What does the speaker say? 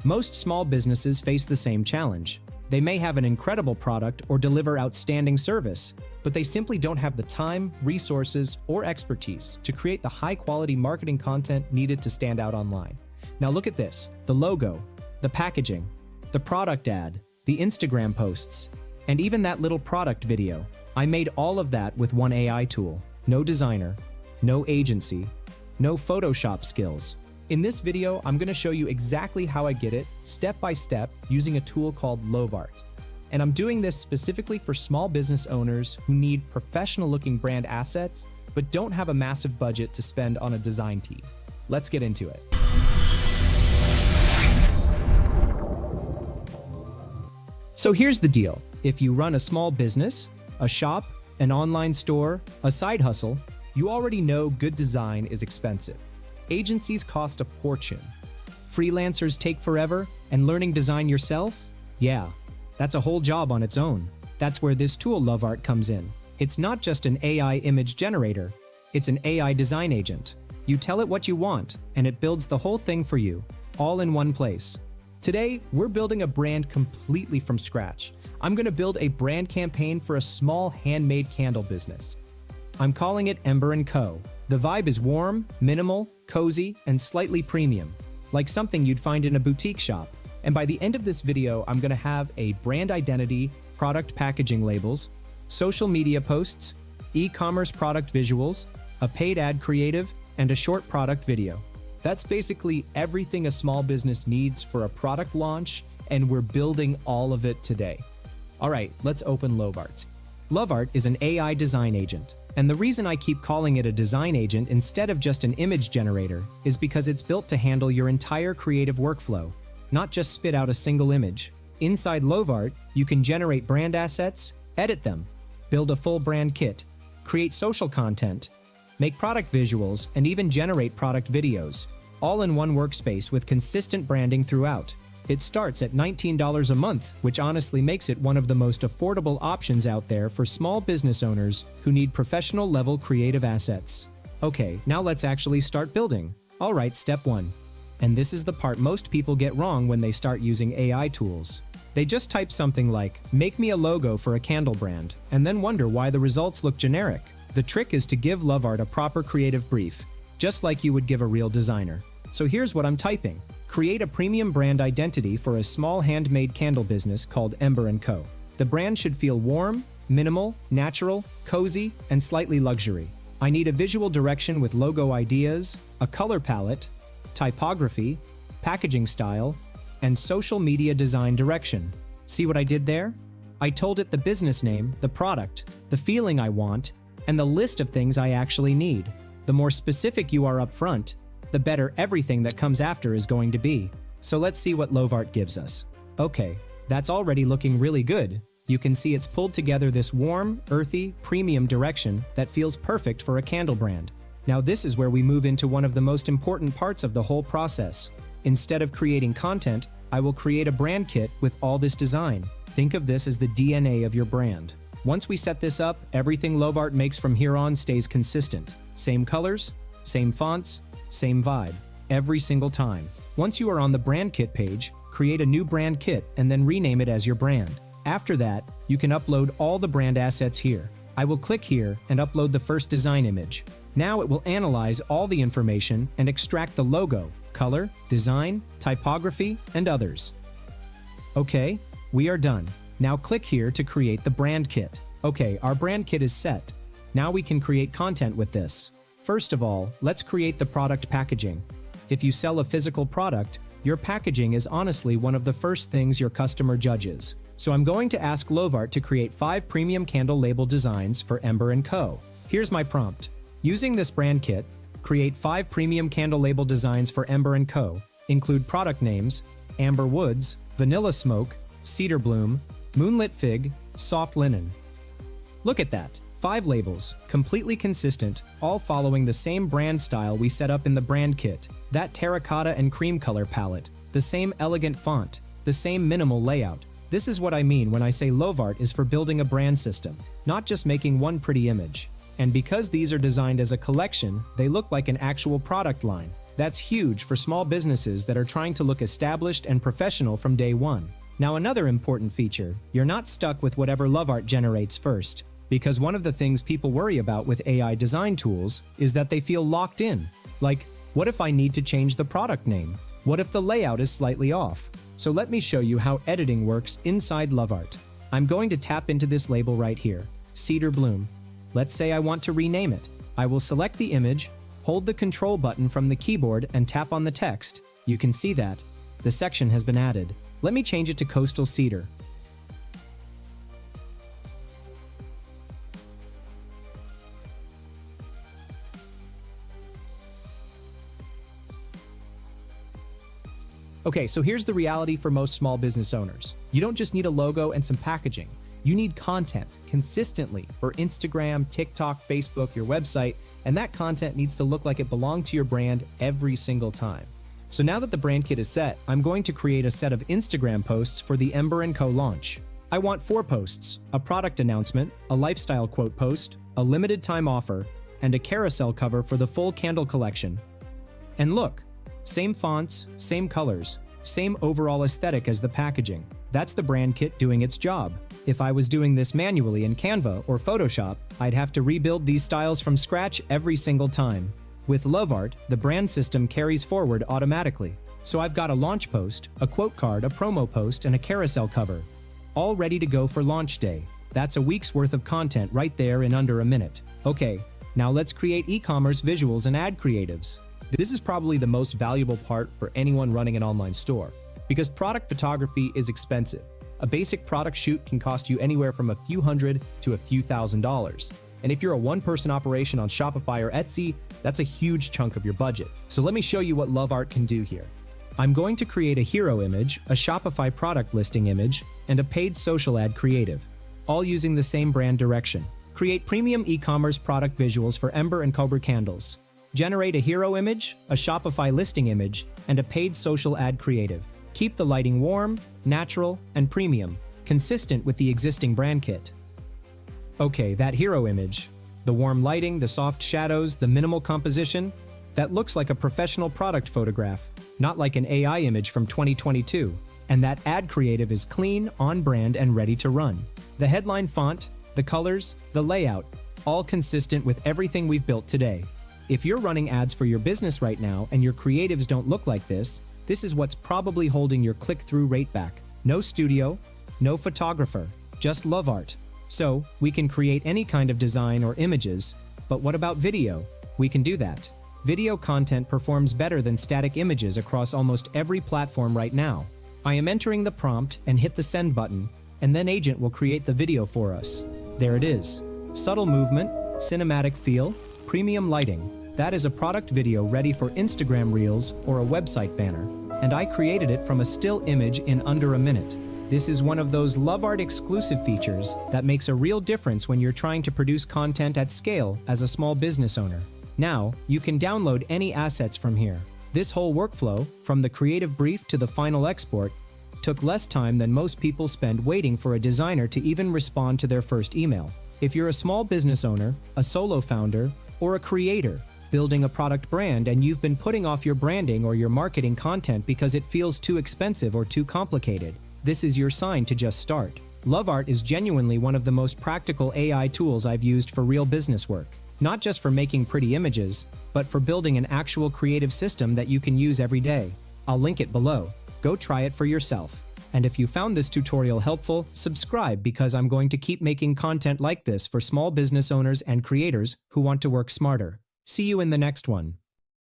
Most small businesses face the same challenge. They may have an incredible product or deliver outstanding service, but they simply don't have the time, resources, or expertise to create the high-quality marketing content needed to stand out online. Now look at this: the logo, the packaging, the product ad, the Instagram posts, and even that little product video. I made all of that with one AI tool. No designer, no agency, no Photoshop skills. In this video, I'm going to show you exactly how I get it, step by step, using a tool called Lovart. And I'm doing this specifically for small business owners who need professional-looking brand assets, but don't have a massive budget to spend on a design team. Let's get into it. So here's the deal. If you run a small business, a shop, an online store, a side hustle, you already know good design is expensive. Agencies cost a fortune. Freelancers take forever, and learning design yourself? Yeah, that's a whole job on its own. That's where this tool Lovart comes in. It's not just an AI image generator, it's an AI design agent. You tell it what you want, and it builds the whole thing for you, all in one place. Today, we're building a brand completely from scratch. I'm going to build a brand campaign for a small handmade candle business. I'm calling it Ember & Co. The vibe is warm, minimal, cozy, and slightly premium, like something you'd find in a boutique shop. And by the end of this video, I'm going to have a brand identity, product packaging labels, social media posts, e-commerce product visuals, a paid ad creative, and a short product video. That's basically everything a small business needs for a product launch, and we're building all of it today. All right, let's open Lovart. Lovart is an AI design agent. And the reason I keep calling it a design agent instead of just an image generator is because it's built to handle your entire creative workflow, not just spit out a single image. Inside Lovart, you can generate brand assets, edit them, build a full brand kit, create social content, make product visuals, and even generate product videos, all in one workspace with consistent branding throughout. It starts at $19 a month, which honestly makes it one of the most affordable options out there for small business owners who need professional-level creative assets. Okay, now let's actually start building. All right, step 1. And this is the part most people get wrong when they start using AI tools. They just type something like, "Make me a logo for a candle brand," and then wonder why the results look generic. The trick is to give Lovart a proper creative brief, just like you would give a real designer. So here's what I'm typing. Create a premium brand identity for a small handmade candle business called Ember & Co. The brand should feel warm, minimal, natural, cozy, and slightly luxury. I need a visual direction with logo ideas, a color palette, typography, packaging style, and social media design direction. See what I did there? I told it the business name, the product, the feeling I want, and the list of things I actually need. The more specific you are up front, the better everything that comes after is going to be. So let's see what Lovart gives us. Okay, that's already looking really good. You can see it's pulled together this warm, earthy, premium direction that feels perfect for a candle brand. Now this is where we move into one of the most important parts of the whole process. Instead of creating content, I will create a brand kit with all this design. Think of this as the DNA of your brand. Once we set this up, everything Lovart makes from here on stays consistent. Same colors, same fonts, same vibe, every single time. Once you are on the brand kit page, create a new brand kit and then rename it as your brand. After that, you can upload all the brand assets here. I will click here and upload the first design image. Now it will analyze all the information and extract the logo, color, design, typography, and others. Okay, we are done. Now click here to create the brand kit. Okay, our brand kit is set. Now we can create content with this. First of all, let's create the product packaging. If you sell a physical product, your packaging is honestly one of the first things your customer judges. So I'm going to ask Lovart to create 5 premium candle label designs for Ember & Co. Here's my prompt. Using this brand kit, create 5 premium candle label designs for Ember & Co. Include product names, Amber Woods, Vanilla Smoke, Cedar Bloom, Moonlit Fig, Soft Linen. Look at that. 5 labels, completely consistent, all following the same brand style we set up in the brand kit. That terracotta and cream color palette, the same elegant font, the same minimal layout. This is what I mean when I say Lovart is for building a brand system, not just making one pretty image. And because these are designed as a collection, they look like an actual product line. That's huge for small businesses that are trying to look established and professional from day one. Now, another important feature, you're not stuck with whatever Lovart generates first. Because one of the things people worry about with AI design tools is that they feel locked in. Like, what if I need to change the product name? What if the layout is slightly off? So let me show you how editing works inside Lovart. I'm going to tap into this label right here, Cedar Bloom. Let's say I want to rename it. I will select the image, hold the control button from the keyboard and tap on the text. You can see that the section has been added. Let me change it to Coastal Cedar. Okay, so here's the reality for most small business owners. You don't just need a logo and some packaging. You need content consistently for Instagram, TikTok, Facebook, your website, and that content needs to look like it belonged to your brand every single time. So now that the brand kit is set, I'm going to create a set of Instagram posts for the Ember & Co. launch. I want 4 posts, a product announcement, a lifestyle quote post, a limited time offer, and a carousel cover for the full candle collection. And look, same fonts, same colors, same overall aesthetic as the packaging. That's the brand kit doing its job. If I was doing this manually in Canva or Photoshop, I'd have to rebuild these styles from scratch every single time. With Lovart, the brand system carries forward automatically. So I've got a launch post, a quote card, a promo post, and a carousel cover, all ready to go for launch day. That's a week's worth of content right there in under a minute. Okay, now let's create e-commerce visuals and ad creatives. This is probably the most valuable part for anyone running an online store, because product photography is expensive. A basic product shoot can cost you anywhere from a few hundred to a few $1,000s. And if you're a one-person operation on Shopify or Etsy, that's a huge chunk of your budget. So let me show you what Lovart can do here. I'm going to create a hero image, a Shopify product listing image, and a paid social ad creative, all using the same brand direction. Create premium e-commerce product visuals for Ember & Cobra candles. Generate a hero image, a Shopify listing image, and a paid social ad creative. Keep the lighting warm, natural, and premium, consistent with the existing brand kit. Okay, that hero image, the warm lighting, the soft shadows, the minimal composition, that looks like a professional product photograph, not like an AI image from 2022. And that ad creative is clean, on brand, and ready to run. The headline font, the colors, the layout, all consistent with everything we've built today. If you're running ads for your business right now and your creatives don't look like this is what's probably holding your click-through rate back. No studio, no photographer, just Lovart. So, we can create any kind of design or images, but what about video? We can do that. Video content performs better than static images across almost every platform right now. I am entering the prompt and hit the send button, and then Agent will create the video for us. There it is. Subtle movement, cinematic feel, premium lighting. That is a product video ready for Instagram Reels or a website banner. And I created it from a still image in under a minute. This is one of those Lovart exclusive features that makes a real difference when you're trying to produce content at scale as a small business owner. Now, you can download any assets from here. This whole workflow, from the creative brief to the final export, took less time than most people spend waiting for a designer to even respond to their first email. If you're a small business owner, a solo founder, or a creator building a product brand and you've been putting off your branding or your marketing content because it feels too expensive or too complicated, this is your sign to just start. Lovart is genuinely one of the most practical AI tools I've used for real business work. Not just for making pretty images, but for building an actual creative system that you can use every day. I'll link it below. Go try it for yourself. And if you found this tutorial helpful, subscribe because I'm going to keep making content like this for small business owners and creators who want to work smarter. See you in the next one.